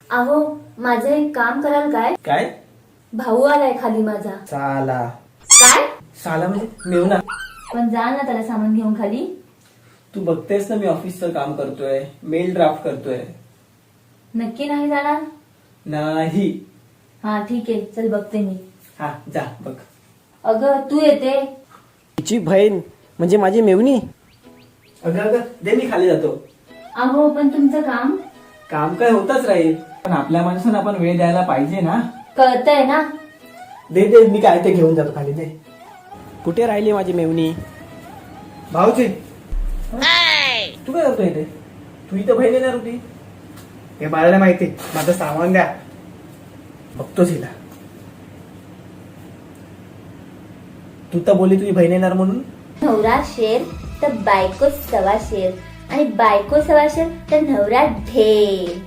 अहो माझं एक काम कराल काय? काय? भाऊ आलाय खाली माझा. साला. काय? साला म्हणजे मेवना. पण जा ना त्याला सामान घेऊन खाली. तू बघतेस ना मी ऑफिसचं काम करतोय, मेल ड्राफ्ट करतोय. नक्की नाही जाणार? नाही. हा ठीक आहे, चल बघते मी. हा जा बघ. अगं तू येते? तिची बहीण म्हणजे माझी मेवणी. अगं अगं दे, मी खाली जातो. अहो पण तुमचं काम काम काय होतच राहील, पण आपल्या माणसांना आपण वेळ द्यायला पाहिजे ना. कळतंय ना? दे दे, मी काय ते घेऊन जातो खाली. दे. कुठे राहिली माझी मेवणी? भाऊजी तू काय करतोय इथे? तू इथं बहीण येणार होती. हे मला माहिती, माझं सामान द्या. बघतोच हिला. तू तर बोलली तुझी बहीण येणार म्हणून. नवरा शेर तर बायको सवा शेर, आणि बायको सवा शेर तर नवरा ढेर.